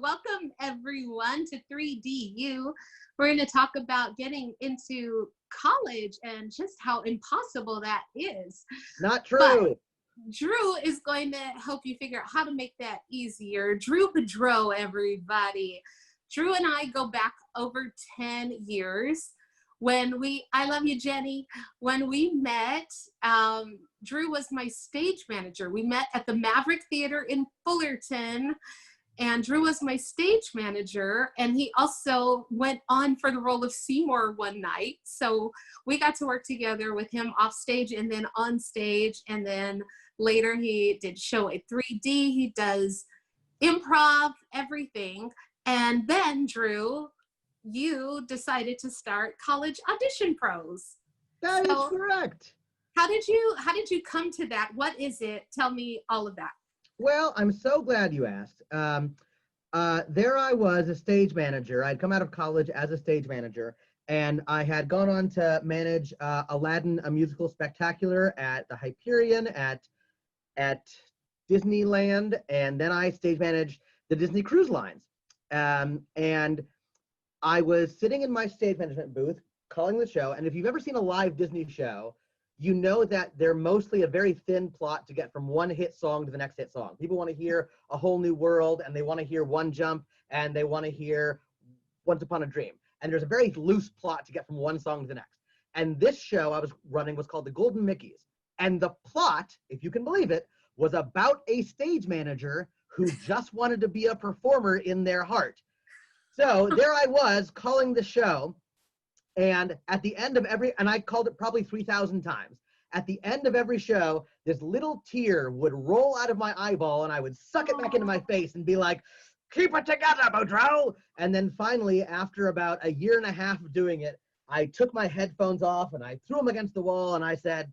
Welcome everyone to 3D+U. We're going to talk about getting into college and just how impossible that is. Not true. But Drew is going to help you figure out how to make that easier. Drew Boudreau, everybody. Drew and I go back over 10 years. I love you, Jenny. When we met, Drew was my stage manager. We met at the Maverick Theater in Fullerton. And Drew was my stage manager, and he also went on for the role of Seymour one night. So we got to work together with him off stage and then on stage. And then later he did show at 3D. He does improv, everything. And then, Drew, you decided to start College Audition Pros. That is correct. How did you come to that? What is it? Tell me all of that. Well, I'm so glad you asked. There I was, a stage manager. I'd come out of college as a stage manager, and I had gone on to manage Aladdin, a musical spectacular at the Hyperion at Disneyland, and then I stage managed the Disney Cruise Lines. And I was sitting in my stage management booth calling the show, and if you've ever seen a live Disney show, you know that they're mostly a very thin plot to get from one hit song to the next hit song. People want to hear A Whole New World, and they want to hear One Jump, and they want to hear Once Upon a Dream. And there's a very loose plot to get from one song to the next. And this show I was running was called The Golden Mickeys. And the plot, if you can believe it, was about a stage manager who just wanted to be a performer in their heart. So there I was calling the show. And at the end of and I called it probably 3,000 times. At the end of every show, this little tear would roll out of my eyeball, and I would suck it back into my face and be like, "Keep it together, Boudreau!" And then finally, after about a year and a half of doing it, I took my headphones off and I threw them against the wall and I said,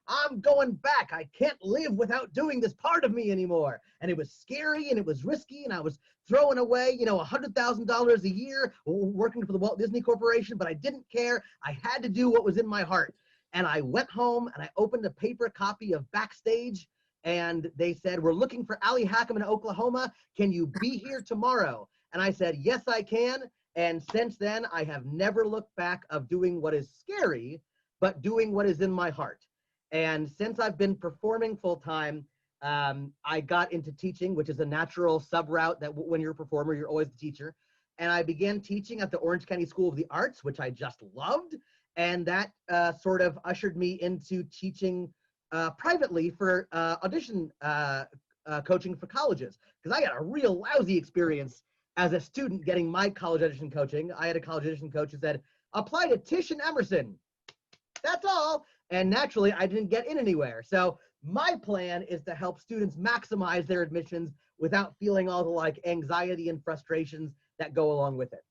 "I'm going back. I can't live without doing this part of me anymore." And it was scary and it was risky, and I was throwing away, $100,000 a year working for the Walt Disney Corporation, but I didn't care. I had to do what was in my heart. And I went home and I opened a paper copy of Backstage, and they said, "We're looking for Allie Hackham in Oklahoma. Can you be here tomorrow?" And I said, "Yes, I can." And since then, I have never looked back of doing what is scary, but doing what is in my heart. And since I've been performing full time, I got into teaching, which is a natural sub-route that when you're a performer, you're always the teacher. And I began teaching at the Orange County School of the Arts, which I just loved. And that sort of ushered me into teaching privately for audition coaching for colleges. Because I got a real lousy experience as a student getting my college audition coaching. I had a college audition coach who said, "Apply to Tisch and Emerson. That's all." And naturally, I didn't get in anywhere. So my plan is to help students maximize their admissions without feeling all the anxiety and frustrations that go along with it.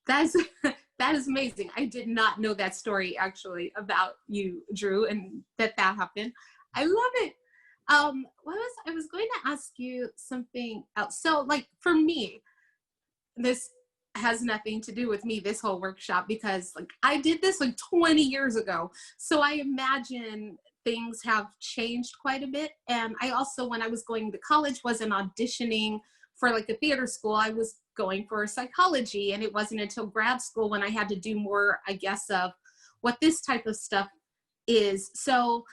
That is amazing. I did not know that story actually about you, Drew, and that happened. I love it. I was going to ask you something else. So for me, this has nothing to do with me, this whole workshop, because I did this 20 years ago. So I imagine things have changed quite a bit. And I also, when I was going to college, wasn't auditioning for a theater school. I was going for psychology, and it wasn't until grad school when I had to do more, I guess, of what this type of stuff is. So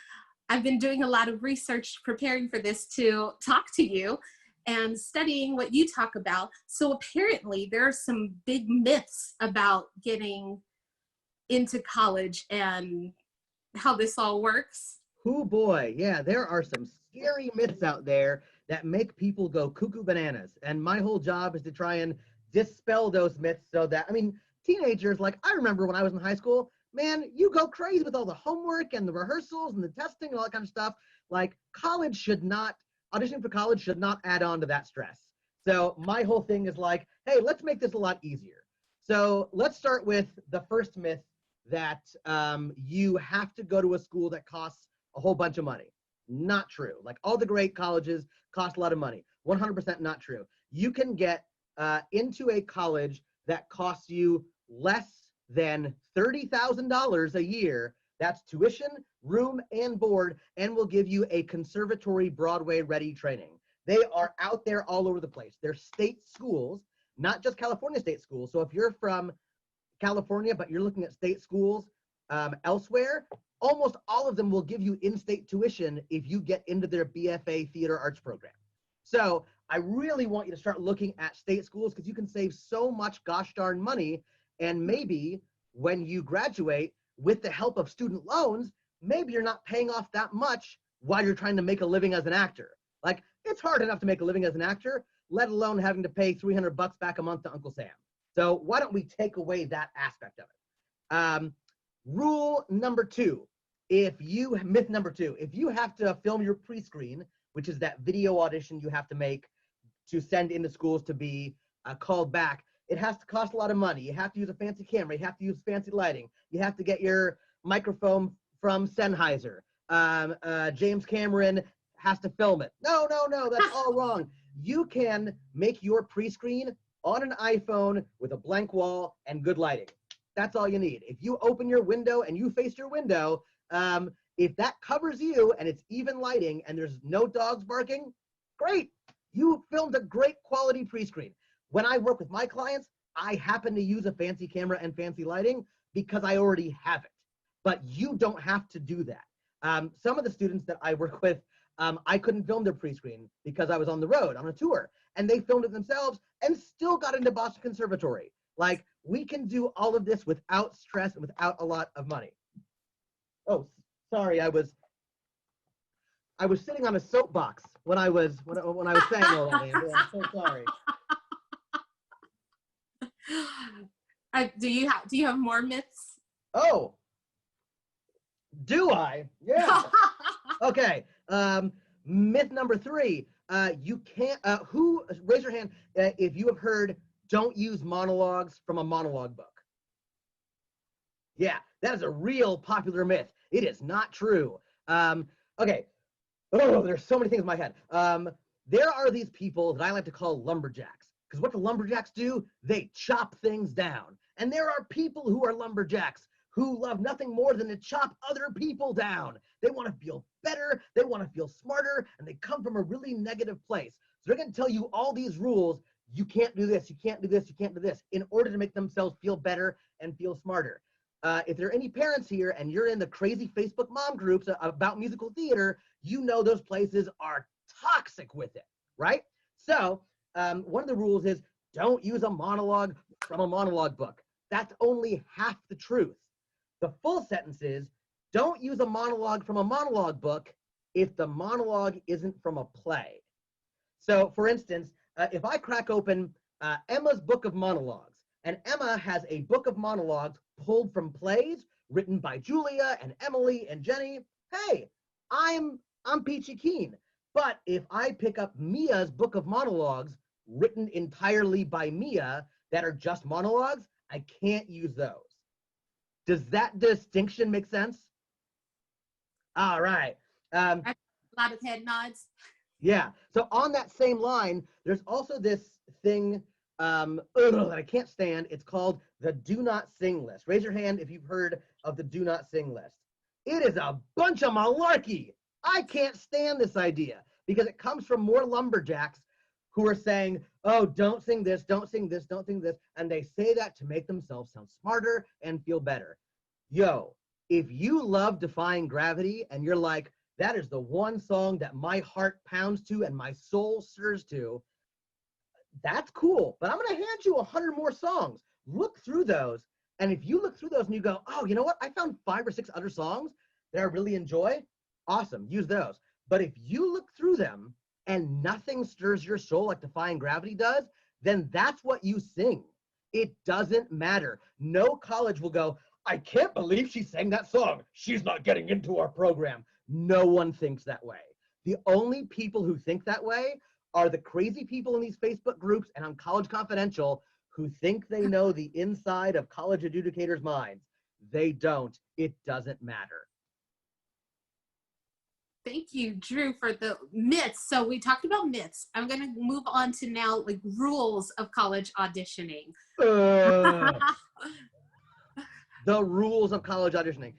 I've been doing a lot of research preparing for this to talk to you and studying what you talk about. So apparently there are some big myths about getting into college and how this all works. Oh boy, yeah, there are some scary myths out there that make people go cuckoo bananas. And my whole job is to try and dispel those myths so that, teenagers, I remember when I was in high school, man, you go crazy with all the homework and the rehearsals and the testing and all that kind of stuff. Auditioning for college should not add on to that stress. So my whole thing is hey, let's make this a lot easier. So let's start with the first myth that you have to go to a school that costs a whole bunch of money. Not true. All the great colleges cost a lot of money. 100% not true. You can get into a college that costs you less than $30,000 a year. That's tuition, room, and board, and will give you a conservatory Broadway ready training. They are out there all over the place. They're state schools, not just California state schools. So if you're from California, but you're looking at state schools elsewhere, almost all of them will give you in-state tuition if you get into their BFA theater arts program. So I really want you to start looking at state schools because you can save so much gosh darn money. And maybe when you graduate with the help of student loans, maybe you're not paying off that much while you're trying to make a living as an actor. Like, it's hard enough to make a living as an actor, let alone having to pay $300 back a month to Uncle Sam. So why don't we take away that aspect of it? Rule number 2, myth number 2, if you have to film your pre-screen, which is that video audition you have to make to send into schools to be called back, it has to cost a lot of money. You have to use a fancy camera. You have to use fancy lighting. You have to get your microphone from Sennheiser. James Cameron has to film it. No, that's all wrong. You can make your pre-screen on an iPhone with a blank wall and good lighting. That's all you need. If you open your window and you face your window, if that covers you and it's even lighting and there's no dogs barking, great. You filmed a great quality pre-screen. When I work with my clients, I happen to use a fancy camera and fancy lighting because I already have it. But you don't have to do that. Some of the students that I work with, I couldn't film their pre-screen because I was on the road on a tour, and they filmed it themselves and still got into Boston Conservatory. Like, we can do all of this without stress and without a lot of money. Oh, sorry, I was sitting on a soapbox when I was saying all that, Andrew. I'm so sorry. Do you have more myths? Oh, do I? Yeah. Okay. Myth number 3. You can't. Raise your hand if you have heard don't use monologues from a monologue book. Yeah, that is a real popular myth. It is not true. Okay. Oh, there's so many things in my head. There are these people that I like to call lumberjacks. Because what do lumberjacks do? They chop things down. And there are people who are lumberjacks who love nothing more than to chop other people down. They want to feel better, they want to feel smarter, and they come from a really negative place. So they're going to tell you all these rules. You can't do this, you can't do this, you can't do this, in order to make themselves feel better and feel smarter. If there are any parents here and you're in the crazy Facebook mom groups about musical theater, you know those places are toxic with it, right? So one of the rules is don't use a monologue from a monologue book. That's only half the truth. The full sentence is, don't use a monologue from a monologue book if the monologue isn't from a play. So, for instance, if I crack open Emma's book of monologues, and Emma has a book of monologues pulled from plays written by Julia and Emily and Jenny, hey, I'm Peachy Keen. But if I pick up Mia's book of monologues written entirely by Mia that are just monologues, I can't use those. Does that distinction make sense? All right. A lot of head nods. Yeah. So on that same line, there's also this thing that I can't stand. It's called the do not sing list. Raise your hand if you've heard of the do not sing list. It is a bunch of malarkey. I can't stand this idea because it comes from more lumberjacks who are saying, oh, don't sing this, don't sing this, don't sing this. And they say that to make themselves sound smarter and feel better. Yo, if you love Defying Gravity and you're like, that is the one song that my heart pounds to and my soul stirs to, that's cool. But I'm going to hand you 100 more songs. Look through those. And if you look through those and you go, oh, you know what? I found 5 or 6 other songs that I really enjoy. Awesome. Use those. But if you look through them and nothing stirs your soul like Defying Gravity does, then that's what you sing. It doesn't matter. No college will go, I can't believe she sang that song. She's not getting into our program. No one thinks that way. The only people who think that way are the crazy people in these Facebook groups and on College Confidential who think they know the inside of college adjudicators' minds. They don't. It doesn't matter. Thank you, Drew, for the myths. So we talked about myths. I'm going to move on to now like rules of college auditioning. The rules of college auditioning.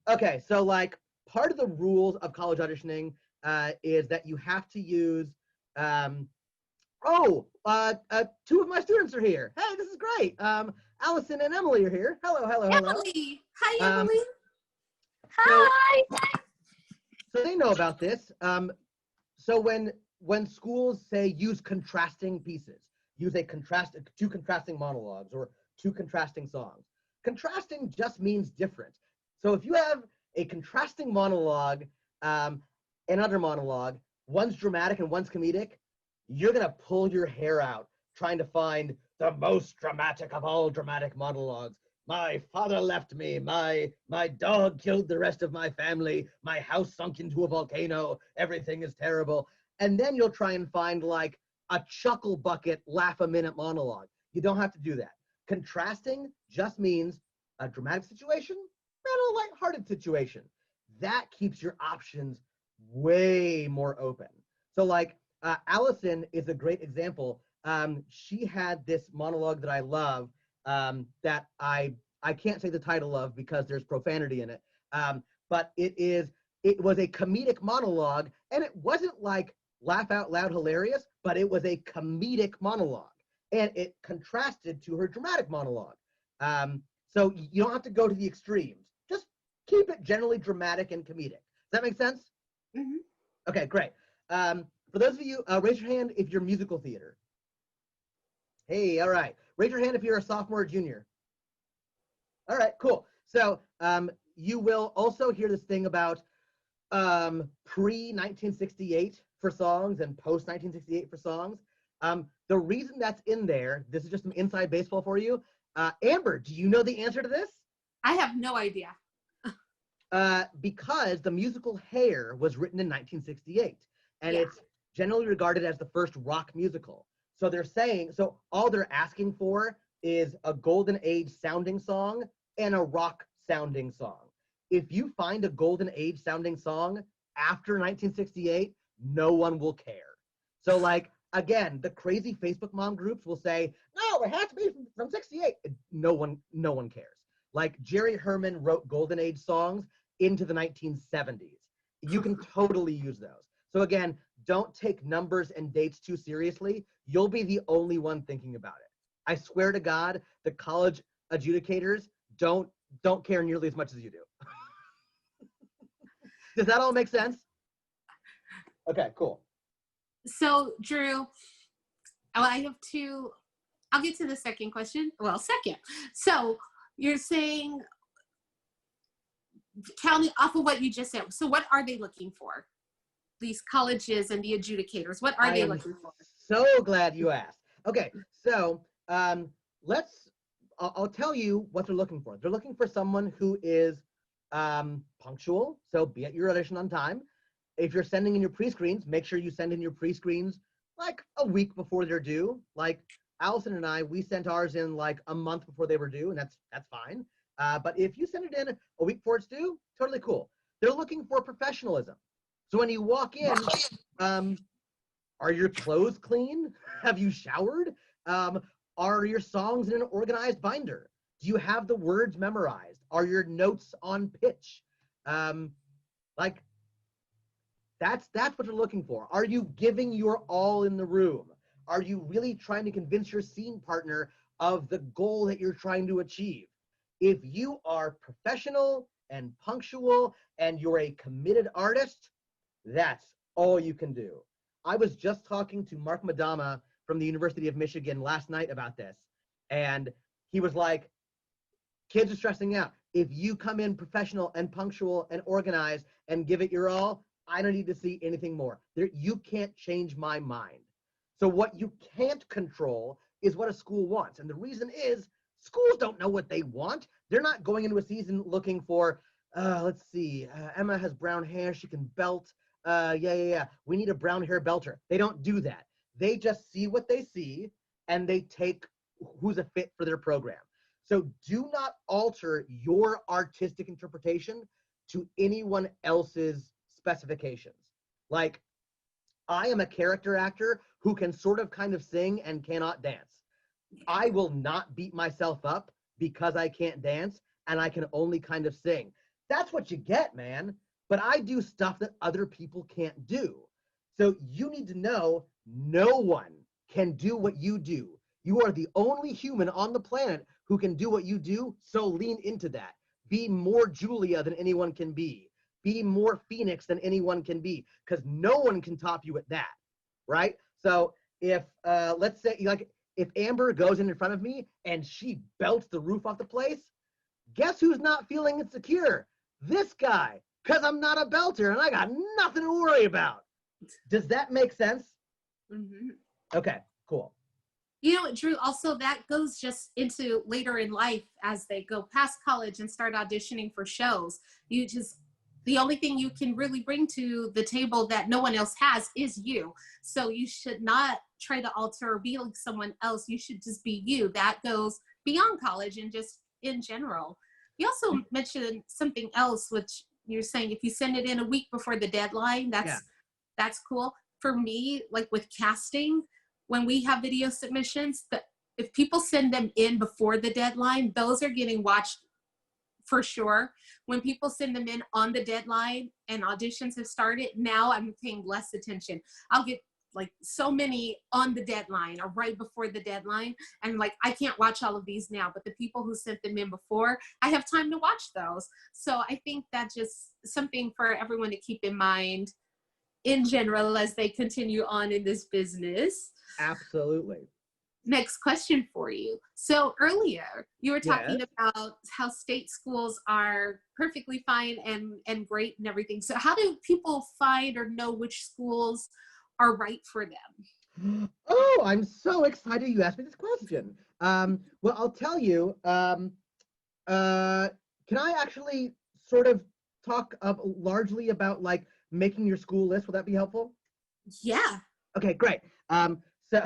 Okay, so like part of the rules of college auditioning is that you have to use, two of my students are here. Hey, this is great. Allison and Emily are here. Hello, hello, hello. Emily. Hi, Emily. Hi. So they know about this. So when schools say use contrasting pieces, use two contrasting monologues or two contrasting songs. Contrasting just means different. So if you have a contrasting monologue, another monologue, one's dramatic and one's comedic, you're gonna pull your hair out trying to find the most dramatic of all dramatic monologues. My father left me, my dog killed the rest of my family, my house sunk into a volcano, everything is terrible. And then you'll try and find like a chuckle bucket, laugh a minute monologue. You don't have to do that. Contrasting just means a dramatic situation and a lighthearted situation. That keeps your options way more open. So like Allison is a great example. She had this monologue that I love that I can't say the title of because there's profanity in it. But it was a comedic monologue, and it wasn't like laugh out loud hilarious, but it was a comedic monologue, and it contrasted to her dramatic monologue. So you don't have to go to the extremes. Just keep it generally dramatic and comedic. Does that make sense? Mm-hmm. Okay, great. For those of you, raise your hand if you're musical theater. Hey, all right. Raise your hand if you're a sophomore or junior. All right, cool. So you will also hear this thing about pre-1968 for songs and post-1968 for songs. The reason that's in there, this is just some inside baseball for you. Amber, do you know the answer to this? I have no idea. Because the musical Hair was written in 1968, and it's generally regarded as the first rock musical. So they're saying, so all they're asking for is a golden age sounding song and a rock sounding song. If you find a golden age sounding song after 1968, no one will care. So like, again, the crazy Facebook mom groups will say, no, it has to be from 68. No one cares. Like Jerry Herman wrote golden age songs into the 1970s. You can totally use those. So again, don't take numbers and dates too seriously. You'll be the only one thinking about it. I swear to God, the college adjudicators don't care nearly as much as you do. Does that all make sense? Okay, cool. So Drew, I have two. I'll get to the second question. Well, second. So you're saying, counting off of what you just said. So what are they looking for? These colleges and the adjudicators, what are they looking for? So glad you asked. Okay, so I'll tell you what they're looking for. They're looking for someone who is punctual, so be at your audition on time. If you're sending in your pre-screens, make sure you send in your pre-screens like a week before they're due. Like Allison and I, we sent ours in like a month before they were due, and that's fine. But if you send it in a week before it's due, totally cool. They're looking for professionalism. So when you walk in, are your clothes clean? Have you showered? Are your songs in an organized binder? Do you have the words memorized? Are your notes on pitch? Like that's what you're looking for. Are you giving your all in the room? Are you really trying to convince your scene partner of the goal that you're trying to achieve? If you are professional and punctual and you're a committed artist, that's all you can do. I was just talking to Mark Madama from the University of Michigan last night about this, and he was like, kids are stressing out. If you come in professional and punctual and organized and give it your all, I don't need to see anything more. You can't change my mind. So what you can't control is what a school wants. And the reason is schools don't know what they want. They're not going into a season looking for, let's see, Emma has brown hair, she can belt. Yeah. We need a brown hair belter. They don't do that. They just see what they see and they take who's a fit for their program. So do not alter your artistic interpretation to anyone else's specifications. Like, I am a character actor who can sort of kind of sing and cannot dance. I will not beat myself up because I can't dance and I can only kind of sing. That's what you get, man. but I do stuff that other people can't do. So you need to know no one can do what you do. You are the only human on the planet who can do what you do, so lean into that. Be more Julia than anyone can be. Be more Phoenix than anyone can be, because no one can top you at that, right? So if, let's say, like, if Amber goes in front of me and she belts the roof off the place, guess who's not feeling insecure? This guy, because I'm not a belter and I got nothing to worry about. Does that make sense? Mm-hmm. Okay, cool. You know, Drew, also that goes just into later in life as they go past college and start auditioning for shows. The only thing you can really bring to the table that no one else has is you. So you should not try to alter or be like someone else. You should just be you. That goes beyond college and just in general. You also mentioned something else, which you're saying if you send it in a week before the deadline, that's cool. For me, like with casting, when we have video submissions, if people send them in before the deadline, those are getting watched for sure. When people send them in on the deadline and auditions have started, now I'm paying less attention. I'll get like so many on the deadline or right before the deadline, and like I can't watch all of these now, but the people who sent them in before, I have time to watch those. So I think that's just something for everyone to keep in mind in general as they continue on in this business. Absolutely. Next question for you. So earlier you were talking about how state schools are perfectly fine and great and everything. So how do people find or know which schools are right for them? Oh, I'm so excited you asked me this question. Well, I'll tell you, can I actually sort of talk largely about like making your school list? Will that be helpful? Yeah. Okay, great. So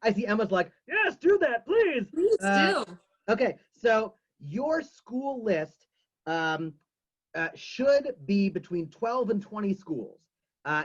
I see Emma's like, yes, do that, please. Please do. Okay, so your school list should be between 12 and 20 schools.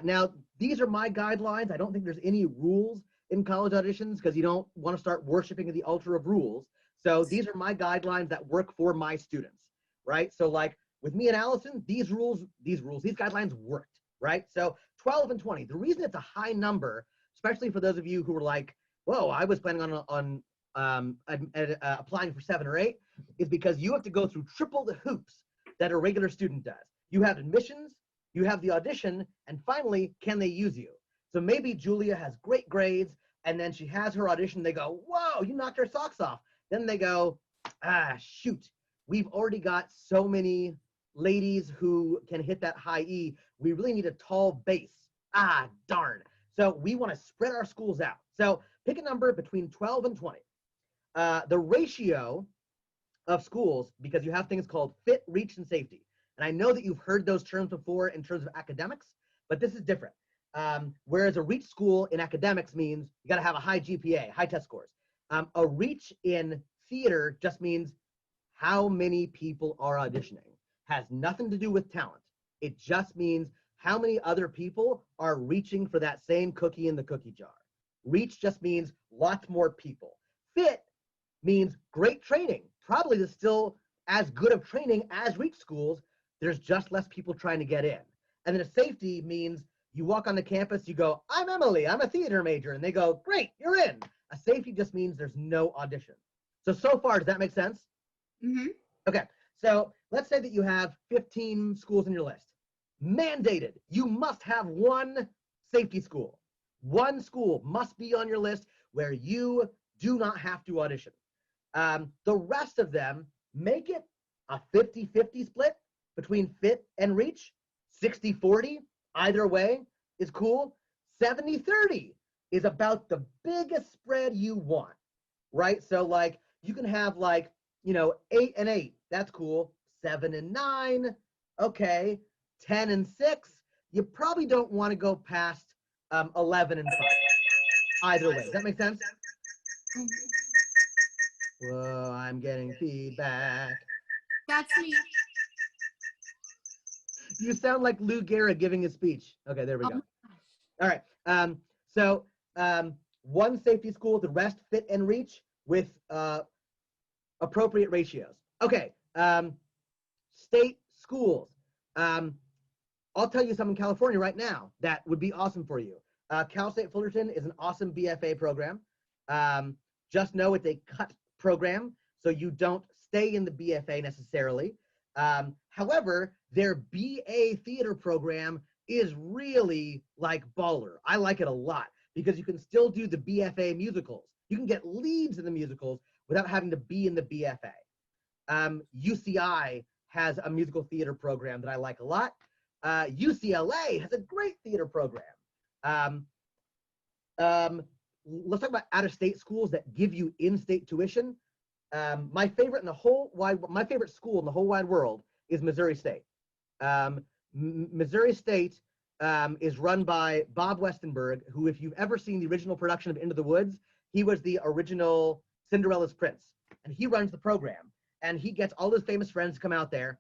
Now, these are my guidelines. I don't think there's any rules in college auditions because you don't want to start worshiping the altar of rules. So these are my guidelines that work for my students, right? So like with me and Allison, these guidelines worked, right? So 12 and 20. The reason it's a high number, especially for those of you who were like, whoa, I was planning on applying for 7 or 8, is because you have to go through triple the hoops that a regular student does. You have admissions, you have the audition, and finally, can they use you? So maybe Julia has great grades, and then she has her audition, they go, whoa, you knocked our socks off. Then they go, shoot, we've already got so many ladies who can hit that high E. We really need a tall base. Darn. So we want to spread our schools out. So pick a number between 12 and 20. The ratio of schools, because you have things called fit, reach, and safety. And I know that you've heard those terms before in terms of academics, but this is different. Whereas a reach school in academics means you got to have a high GPA, high test scores. A reach in theater just means how many people are auditioning. Has nothing to do with talent. It just means how many other people are reaching for that same cookie in the cookie jar. Reach just means lots more people. Fit means great training. Probably still as good of training as reach schools. There's just less people trying to get in. And then a safety means you walk on the campus, you go, I'm Emily, I'm a theater major. And they go, great, you're in. A safety just means there's no audition. So far, does that make sense? Mm-hmm. Okay, so let's say that you have 15 schools in your list. Mandated, you must have one safety school. One school must be on your list where you do not have to audition. The rest of them, make it a 50-50 split between fit and reach. 60-40, either way is cool. 70-30 is about the biggest spread you want, right? So like you can have like, 8 and 8, that's cool. 7 and 9, okay. 10 and 6, you probably don't want to go past 11 and 5. Either way, does that make sense? Whoa, I'm getting feedback. That's me. You sound like Lou Gehrig giving a speech. Okay, there we go. All right. So one safety school, the rest fit and reach with appropriate ratios. Okay. State schools. I'll tell you some in California right now that would be awesome for you. Cal State Fullerton is an awesome BFA program. Just know it's a cut program, so you don't stay in the BFA necessarily. However, their BA theater program is really like baller. I like it a lot because you can still do the BFA musicals. You can get leads in the musicals without having to be in the BFA. UCI has a musical theater program that I like a lot. UCLA has a great theater program. Let's talk about out-of-state schools that give you in-state tuition. My favorite school in the whole wide world is Missouri State. Missouri State is run by Bob Westenberg, who, if you've ever seen the original production of Into the Woods, he was the original Cinderella's prince, and he runs the program, and he gets all his famous friends to come out there.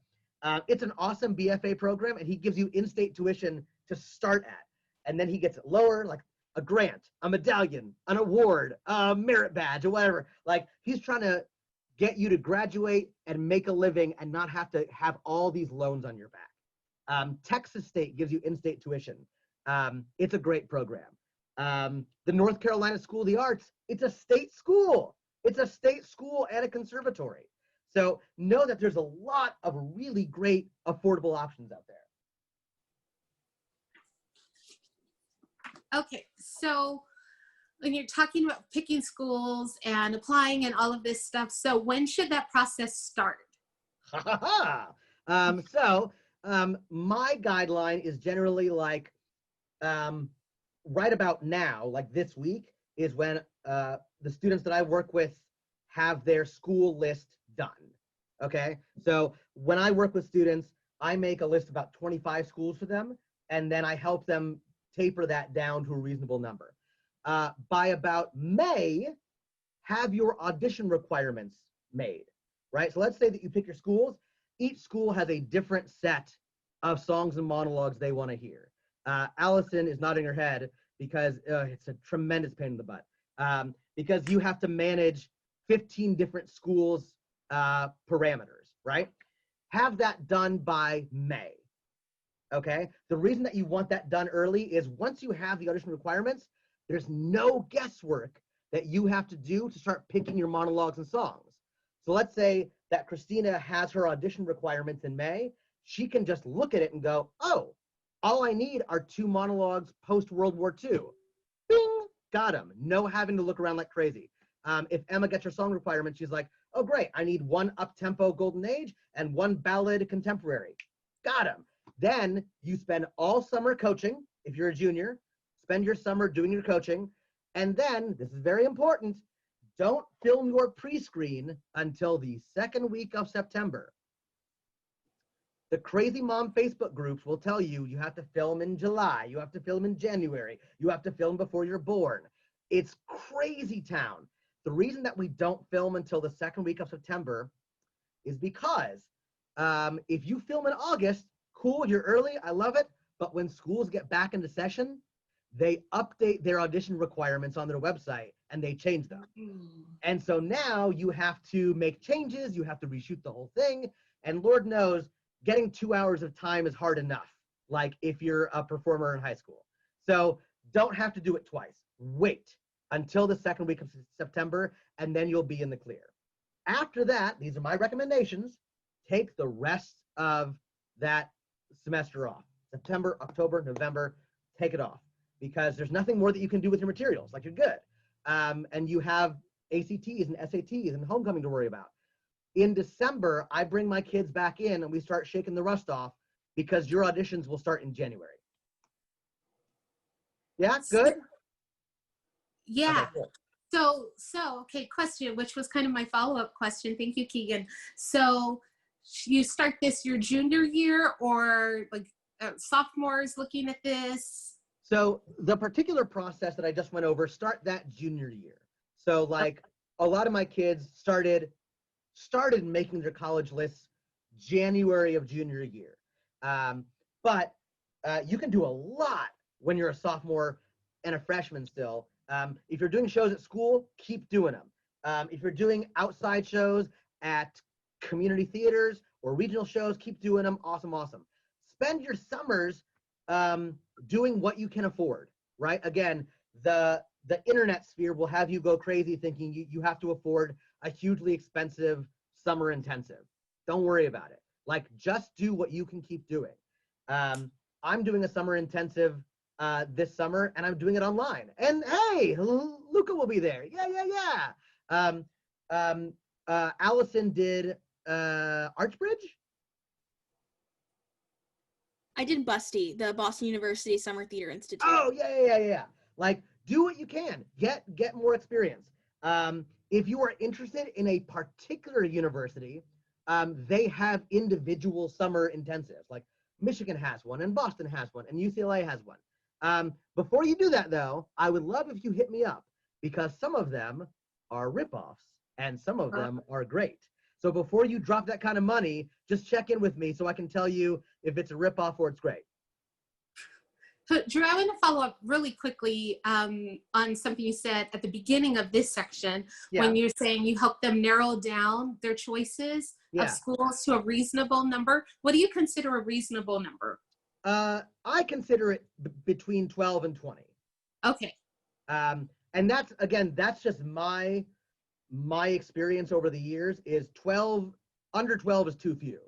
It's an awesome BFA program, and he gives you in-state tuition to start at, and then he gets it lower, like a grant, a medallion, an award, a merit badge, or whatever. Like, he's trying to get you to graduate and make a living and not have to have all these loans on your back. Texas State gives you in-state tuition. It's a great program. The North Carolina School of the Arts, it's a state school. It's a state school and a conservatory. So know that there's a lot of really great affordable options out there. Okay, so when you're talking about picking schools and applying and all of this stuff, so when should that process start? My guideline is generally like right about now, like this week, is when the students that I work with have their school list done. Okay, so when I work with students, I make a list of about 25 schools for them, and then I help them taper that down to a reasonable number. By about May, have your audition requirements made, right? So let's say that you pick your schools. Each school has a different set of songs and monologues they want to hear. Allison is nodding her head because it's a tremendous pain in the butt, because you have to manage 15 different schools' parameters, right? Have that done by May. Okay, the reason that you want that done early is once you have the audition requirements, there's no guesswork that you have to do to start picking your monologues and songs. So let's say that Christina has her audition requirements in May. She can just look at it and go, oh, all I need are 2 monologues post-World War II. Bing, got them. No having to look around like crazy. If Emma gets her song requirement, she's like, oh, great, I need 1 up-tempo golden age and 1 ballad contemporary. Got them. Then you spend all summer coaching. If you're a junior, spend your summer doing your coaching. And then, this is very important, don't film your pre-screen until the 2nd week of September. The Crazy Mom Facebook groups will tell you you have to film in July, you have to film in January, you have to film before you're born. It's crazy town. The reason that we don't film until the 2nd week of September is because if you film in August, cool, you're early, I love it, but when schools get back into session, they update their audition requirements on their website and they change them. And so now you have to make changes, you have to reshoot the whole thing, and Lord knows, getting 2 hours of time is hard enough, like if you're a performer in high school. So don't have to do it twice. Wait until the 2nd week of September, and then you'll be in the clear. After that, these are my recommendations, take the rest of that semester off. September, October, November, take it off, because there's nothing more that you can do with your materials. Like, you're good. And you have ACTs and SATs and homecoming to worry about. In December, I bring my kids back in and we start shaking the rust off, because your auditions will start in January. Yeah, good? Yeah. Okay, cool. So, okay, question, which was kind of my follow-up question. Thank you, Keegan. So you start this your junior year, or like sophomores looking at this? So the particular process that I just went over, start that junior year. So like a lot of my kids started making their college lists January of junior year. But you can do a lot when you're a sophomore and a freshman still. If you're doing shows at school, keep doing them. If you're doing outside shows at community theaters or regional shows, keep doing them. Awesome, awesome. spend your summers doing what you can afford, right? Again, the internet sphere will have you go crazy thinking you have to afford a hugely expensive summer intensive. Don't worry about it. Like, just do what you can keep doing. I'm doing a summer intensive this summer, and I'm doing it online. And hey, Luca will be there. Yeah. Allison did Archbridge. I did Busty, the Boston University Summer Theater Institute. Oh, yeah. Like, do what you can. Get more experience. If you are interested in a particular university, they have individual summer intensives. Like Michigan has one, and Boston has one, and UCLA has one. Before you do that, though, I would love if you hit me up, because some of them are ripoffs, and some of them are great. So before you drop that kind of money, just check in with me so I can tell you if it's a ripoff or it's great. So, Drew, I want to follow up really quickly on something you said at the beginning of this section, when you're saying you help them narrow down their choices of schools to a reasonable number. What do you consider a reasonable number? I consider it between 12 and 20. Okay. And that's just my experience over the years. Is 12, under 12 is too few.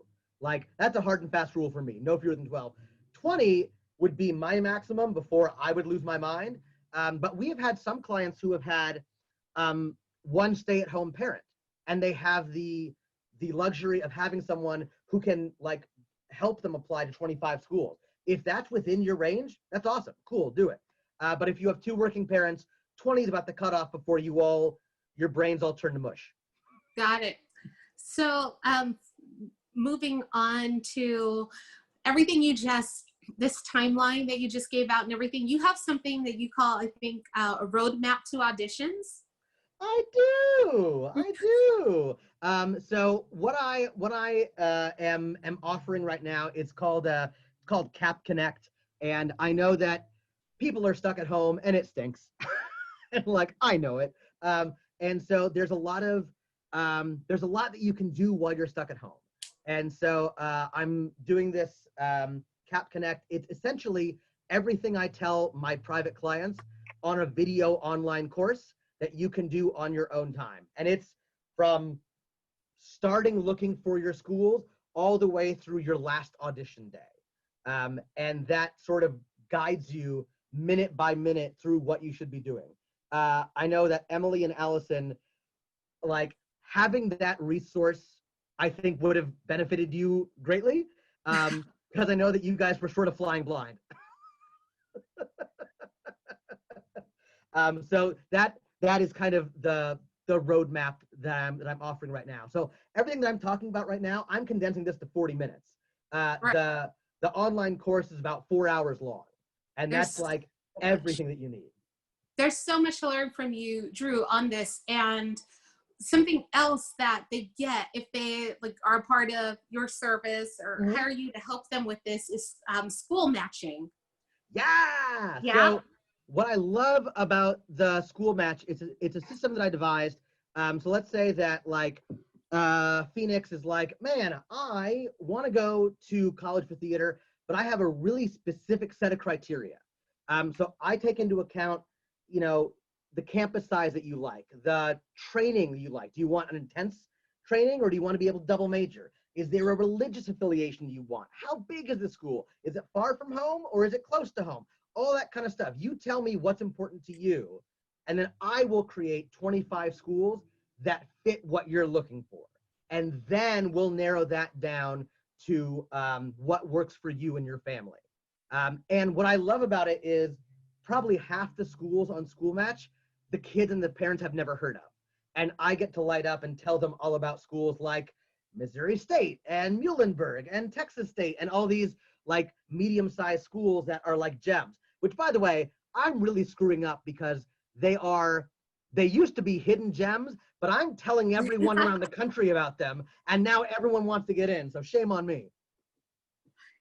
Like, that's a hard and fast rule for me. No fewer than 12. 20 would be my maximum before I would lose my mind. But we have had some clients who have had one stay-at-home parent, and they have the luxury of having someone who can, like, help them apply to 25 schools. If that's within your range, that's awesome. Cool, do it. But if you have two working parents, 20 is about the cutoff before your brains all turn to mush. Got it. So moving on to everything this timeline that you just gave out and everything, you have something that you call, I think, a roadmap to auditions. I do. So what I am offering right now, it's called Cap Connect, and I know that people are stuck at home and it stinks, and like, I know it. And so there's a lot that you can do while you're stuck at home. And so I'm doing this Cap Connect. It's essentially everything I tell my private clients on a video online course that you can do on your own time. And it's from starting looking for your schools all the way through your last audition day. And that sort of guides you minute by minute through what you should be doing. I know that Emily and Allison, like, having that resource, I think would have benefited you greatly, because I know that you guys were sort of flying blind. So that is kind of the roadmap that I'm offering right now. So everything that I'm talking about right now, I'm condensing this to 40 minutes. Right. The online course is about 4 hours long, and that's like everything that you need. There's so much to learn from you, Drew, on this. And something else that they get if they are a part of your service or hire you to help them with this is school matching. Yeah. So what I love about the school match, it's a system that I devised. So let's say that Phoenix is like, man, I want to go to college for theater, but I have a really specific set of criteria. So I take into account, the campus size that you like, the training that you like. Do you want an intense training, or do you want to be able to double major? Is there a religious affiliation you want? How big is the school? Is it far from home, or is it close to home? All that kind of stuff. You tell me what's important to you, and then I will create 25 schools that fit what you're looking for. And then we'll narrow that down to what works for you and your family. And what I love about it is probably half the schools on School Match, the kids and the parents have never heard of. And I get to light up and tell them all about schools like Missouri State and Muhlenberg and Texas State and all these like medium-sized schools that are like gems, which, by the way, I'm really screwing up because they used to be hidden gems, but I'm telling everyone around the country about them, and now everyone wants to get in, so shame on me.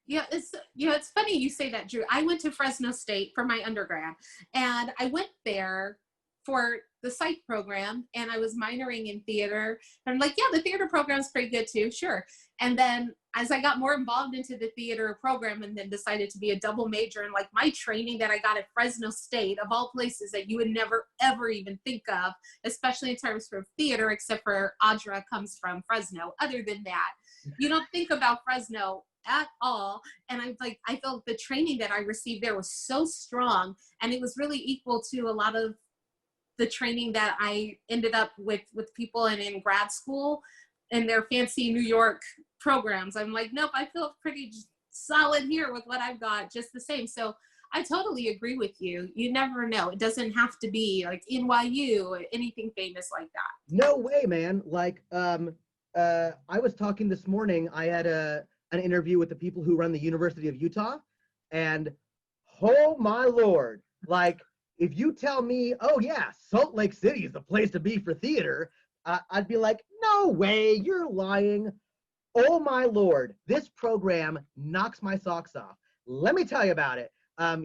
Yeah, it's funny you say that, Drew. I went to Fresno State for my undergrad, and I went there for the psych program, and I was minoring in theater. And I'm like, yeah, the theater program is pretty good too, sure. And then as I got more involved into the theater program and then decided to be a double major, and like my training that I got at Fresno State, of all places that you would never ever even think of, especially in terms of theater, except for Audra comes from Fresno. Other than that, you don't think about Fresno at all. And I felt the training that I received there was so strong, and it was really equal to a lot of the training that I ended up with people in grad school and their fancy New York programs. I'm like, nope, I feel pretty solid here with what I've got, just the same. So I totally agree with you. You never know. It doesn't have to be like NYU or anything famous like that. No way, man. Like, I was talking this morning, I had an interview with the people who run the University of Utah, and oh my Lord, like, if you tell me, oh yeah, Salt Lake City is the place to be for theater, I'd be like, no way, you're lying. Oh my Lord, this program knocks my socks off. Let me tell you about it.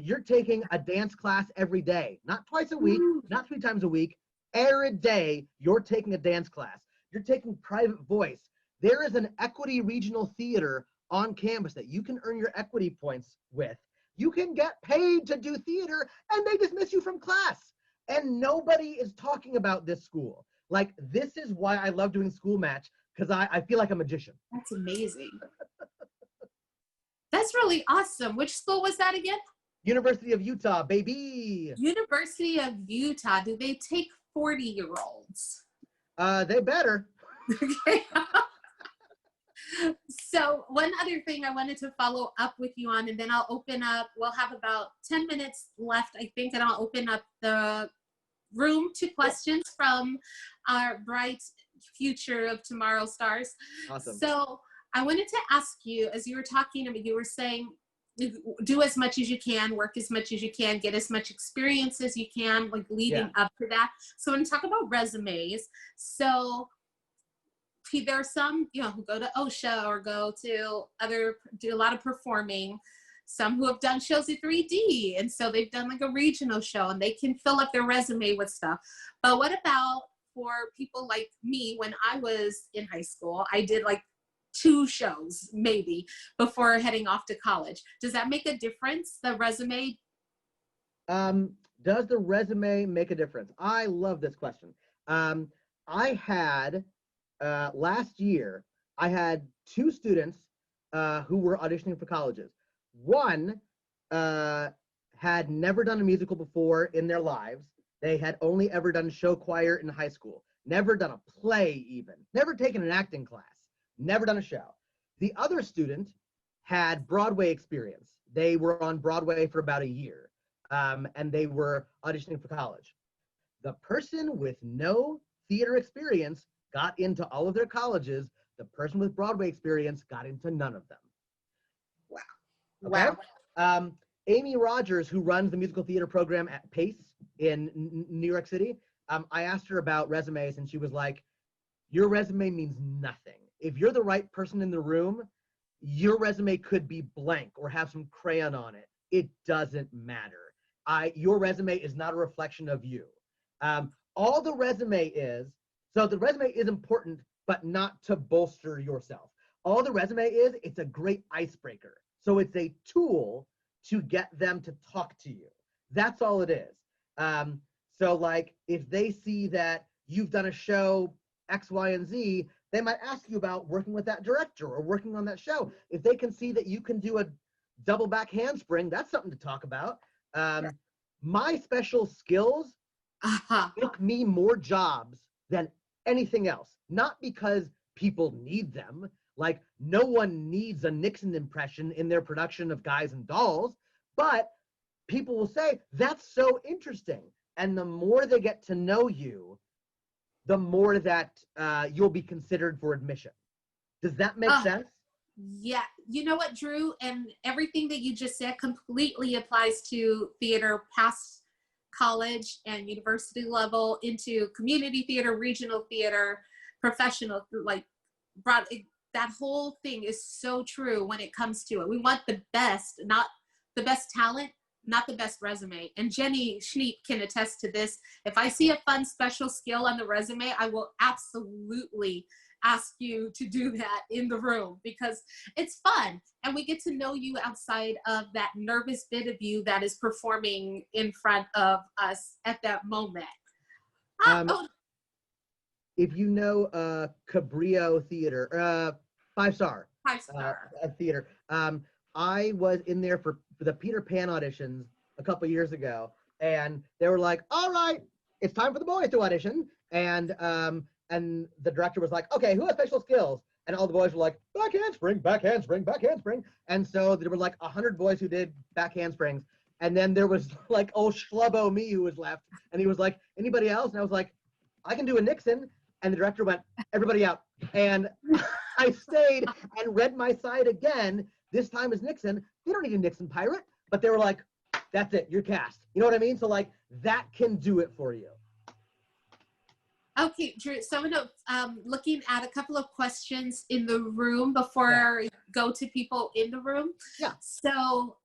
You're taking a dance class every day, not twice a week, not 3 times a week. Every day, you're taking a dance class. You're taking private voice. There is an equity regional theater on campus that you can earn your equity points with. You can get paid to do theater, and they dismiss you from class. And nobody is talking about this school. Like, this is why I love doing School Match, because I feel like a magician. That's amazing. That's really awesome. Which school was that again? University of Utah, baby. University of Utah. Do they take 40-year-olds? They better. Okay. So one other thing I wanted to follow up with you on, and then I'll open up, we'll have about 10 minutes left, I think, and I'll open up the room to questions from our bright future of tomorrow stars. Awesome. So I wanted to ask you, as you were talking to me, you were saying, do as much as you can, work as much as you can, get as much experience as you can, like leading up to that. So when we talk about resumes, so there are some, who go to OSHA or go to do a lot of performing, some who have done shows at 3D. And so they've done like a regional show and they can fill up their resume with stuff. But what about for people like me? When I was in high school, I did like 2 shows maybe before heading off to college. Does that make a difference, the resume? Does the resume make a difference? I love this question. I had, last year, I had 2 students who were auditioning for colleges. One had never done a musical before in their lives. They had only ever done show choir in high school, never done a play even, never taken an acting class, never done a show. The other student had Broadway experience. They were on Broadway for about a year, and they were auditioning for college. The person with no theater experience got into all of their colleges. The person with Broadway experience got into none of them. Wow. Okay? Wow. Amy Rogers, who runs the musical theater program at Pace in New York City, I asked her about resumes, and she was like, your resume means nothing. If you're the right person in the room, your resume could be blank or have some crayon on it. It doesn't matter. Your resume is not a reflection of you. All the resume is, so the resume is important, but not to bolster yourself. All the resume is, it's a great icebreaker. So it's a tool to get them to talk to you. That's all it is. So like, if they see that you've done a show X, Y, and Z, they might ask you about working with that director or working on that show. If they can see that you can do a double back handspring, that's something to talk about. My special skills took me more jobs than anything else. Not because people need them. Like, no one needs a Nixon impression in their production of Guys and Dolls, but people will say, that's so interesting. And the more they get to know you, the more that you'll be considered for admission. Does that make sense? Yeah. You know what, Drew? And everything that you just said completely applies to theater past college and university level into community theater, regional theater, professional, like that whole thing is so true when it comes to it. We want the best, not the best talent, not the best resume. And Jenny Schneep can attest to this. If I see a fun special skill on the resume, I will absolutely ask you to do that in the room because it's fun. And we get to know you outside of that nervous bit of you that is performing in front of us at that moment. If you know Cabrillo Theater, 5-star. 5-star. Theater. I was in there for the Peter Pan auditions a couple years ago, and they were like, "All right, it's time for the boys to audition." And the director was like, "Okay, who has special skills?" And all the boys were like, "Back handspring, back handspring, back handspring." And so there were like 100 boys who did back handsprings, and then there was like old schlubbo me who was left, and he was like, "Anybody else?" And I was like, "I can do a Nixon." And the director went, "Everybody out." And I stayed and read my side again. This time as Nixon. They don't need a Nixon pirate, but they were like, "That's it, you're cast." You know what I mean? So like that can do it for you. Okay, Drew, so I'm gonna, looking at a couple of questions in the room before I go to people in the room. Yeah. So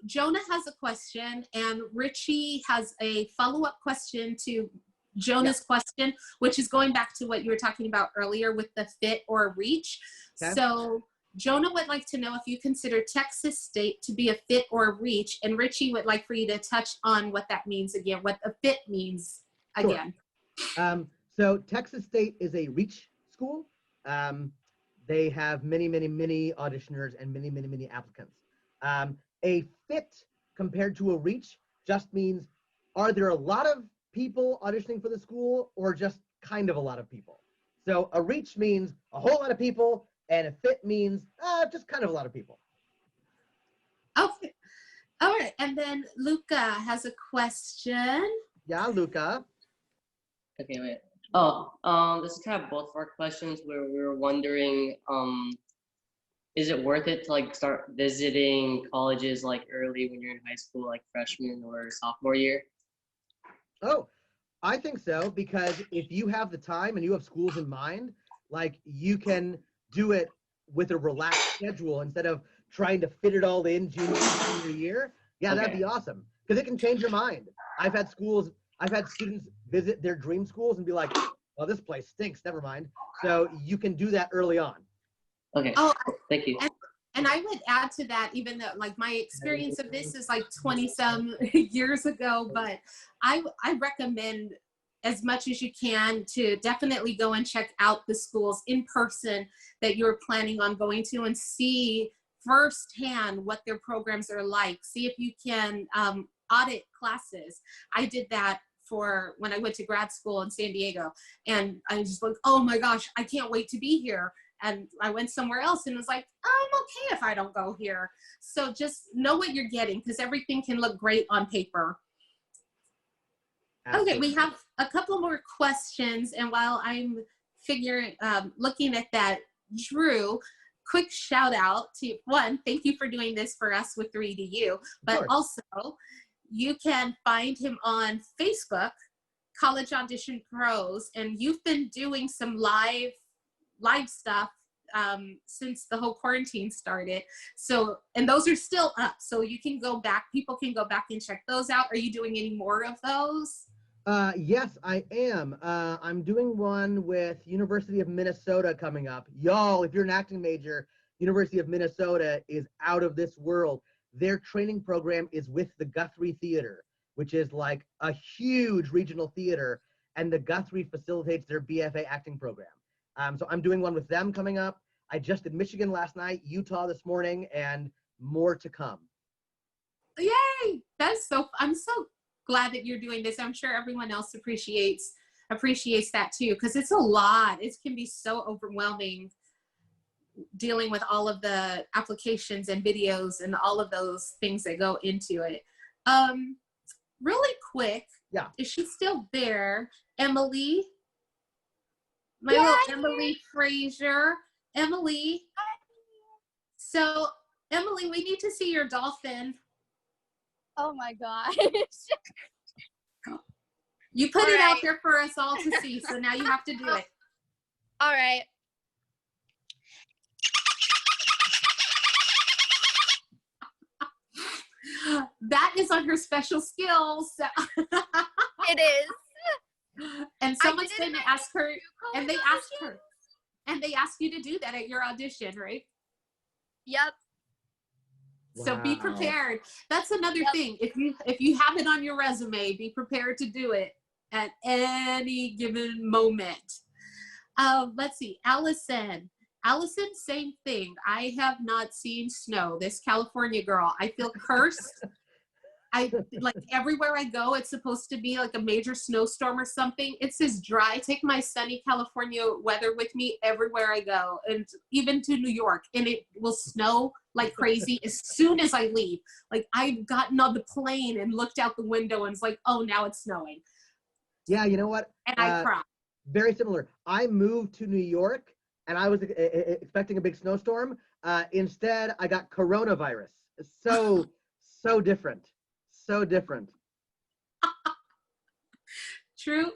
Jonah has a question and Richie has a follow-up question to Jonah's question, which is going back to what you were talking about earlier with the fit or reach. Okay. So Jonah would like to know if you consider Texas State to be a fit or a reach, and Richie would like for you to touch on what that means again, what a fit means again. Sure. So Texas State is a reach school. They have many, many, many auditioners and many, many, many applicants. A fit compared to a reach just means, are there a lot of people auditioning for the school or just kind of a lot of people? So a reach means a whole lot of people, and a fit means just kind of a lot of people. Okay. All right. And then Luca has a question. Yeah, Luca. Okay, wait. This is kind of both of our questions where we were wondering, is it worth it to like start visiting colleges like early when you're in high school, like freshman or sophomore year? Oh, I think so, because if you have the time and you have schools in mind, like you can do it with a relaxed schedule instead of trying to fit it all in junior year. Yeah, Okay. that'd be awesome because it can change your mind. I've had students visit their dream schools and be like, "Well, this place stinks, never mind." So you can do that early on. Okay. Oh, thank you. And I would add to that, even though like my experience of this is like 20 some years ago, but I recommend as much as you can to definitely go and check out the schools in person that you're planning on going to and see firsthand what their programs are like. See if you can audit classes. I did that for when I went to grad school in San Diego, and I was just like, oh my gosh, I can't wait to be here. And I went somewhere else and was like, I'm okay if I don't go here. So just know what you're getting because everything can look great on paper. Absolutely. Okay, we have a couple more questions. And while I'm looking at that, Drew, quick shout out to one, thank you for doing this for us with 3D+U, but also you can find him on Facebook, College Audition Pros, and you've been doing some live stuff since the whole quarantine started. So, and those are still up. So you can go back, people can go back and check those out. Are you doing any more of those? Yes, I am. I'm doing one with University of Minnesota coming up. Y'all, if you're an acting major, University of Minnesota is out of this world. Their training program is with the Guthrie Theater, which is like a huge regional theater, and the Guthrie facilitates their BFA acting program. So I'm doing one with them coming up. I just did Michigan last night, Utah this morning, and more to come. Yay! I'm so glad that you're doing this. I'm sure everyone else appreciates that too, because it's a lot. It can be so overwhelming dealing with all of the applications and videos and all of those things that go into it. Really quick, yeah, is she still there? Emily? My little Emily Frazier. Emily. So, Emily, we need to see your dolphin. Oh my gosh. You put it out there for us all to see, so now you have to do it. All right. That is on her special skills. It is. And someone's going to ask her, and they asked audition. her, and they asked you to do that at your audition, right? Yep. So be Wow. prepared. That's another Yep. thing. If you have it on your resume, be prepared to do it at any given moment. Let's see, Allison. Allison, same thing. I have not seen snow. This California girl, I feel cursed. I like everywhere I go, it's supposed to be like a major snowstorm or something. It says dry. I take my sunny California weather with me everywhere I go, and even to New York, and it will snow like crazy as soon as I leave. Like I've gotten on the plane and looked out the window and it's like, oh, now it's snowing. Yeah, you know what? And I cry. Very similar. I moved to New York and I was expecting a big snowstorm. Instead, I got coronavirus. So different. So different. True.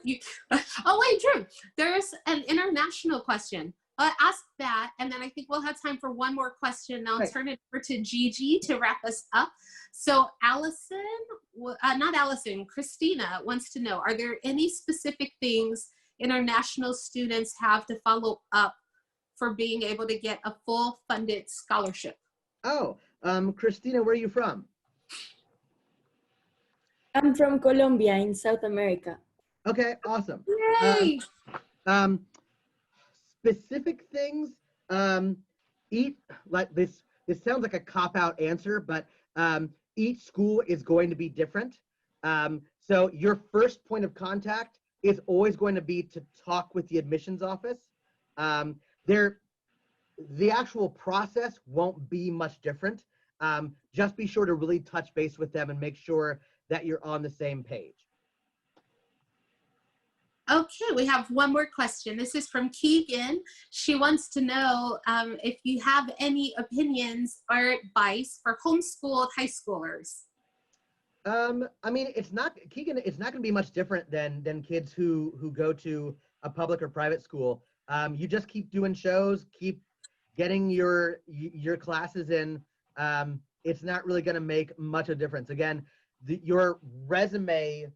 Oh wait, Drew. There's an international question. Ask that, and then I think we'll have time for one more question. I'll Right. turn it over to Gigi to wrap us up. So Allison, not Allison, Christina wants to know: are there any specific things international students have to follow up for being able to get a full funded scholarship? Oh, Christina, where are you from? I'm from Colombia in South America. Okay, awesome. Yay! Specific things, each, like this sounds like a cop-out answer, but each school is going to be different. So your first point of contact is always going to be to talk with the admissions office. The actual process won't be much different. Just be sure to really touch base with them and make sure that you're on the same page. Okay, we have one more question. This is from Keegan. She wants to know if you have any opinions or advice for homeschooled high schoolers. I mean, Keegan, it's not going to be much different than kids who go to a public or private school. You just keep doing shows, keep getting your classes in. It's not really going to make much of a difference. Again, your resume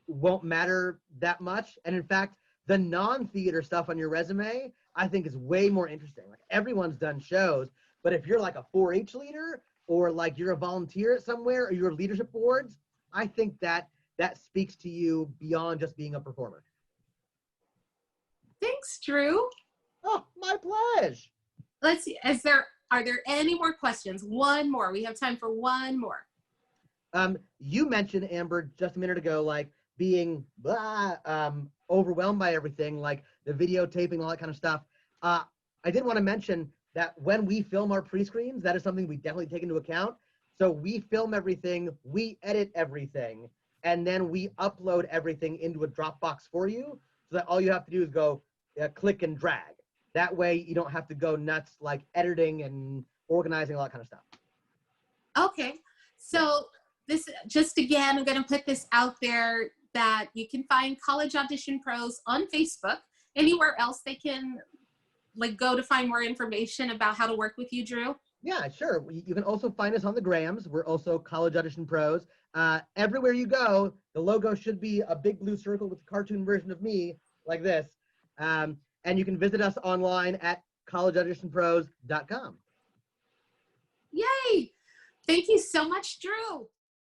won't matter that much. And in fact, the non-theater stuff on your resume, I think is way more interesting. Like everyone's done shows, but if you're like a 4-H leader or like you're a volunteer somewhere or you're leadership boards, I think that speaks to you beyond just being a performer. Thanks, Drew. Oh, my pleasure. Let's see, are there any more questions? One more, we have time for one more. You mentioned, Amber, just a minute ago, like being overwhelmed by everything, like the videotaping, all that kind of stuff. I did want to mention that when we film our pre-screens, that is something we definitely take into account. So we film everything, we edit everything, and then we upload everything into a Dropbox for you, so that all you have to do is go click and drag. That way you don't have to go nuts like editing and organizing, all that kind of stuff. Okay, so this, just again, I'm going to put this out there that you can find College Audition Pros on Facebook. Anywhere else they can like go to find more information about how to work with you, Drew? Yeah, sure. You can also find us on the Grams. We're also College Audition Pros. Everywhere you go, the logo should be a big blue circle with a cartoon version of me like this. And you can visit us online at collegeauditionpros.com. Yay! Thank you so much, Drew.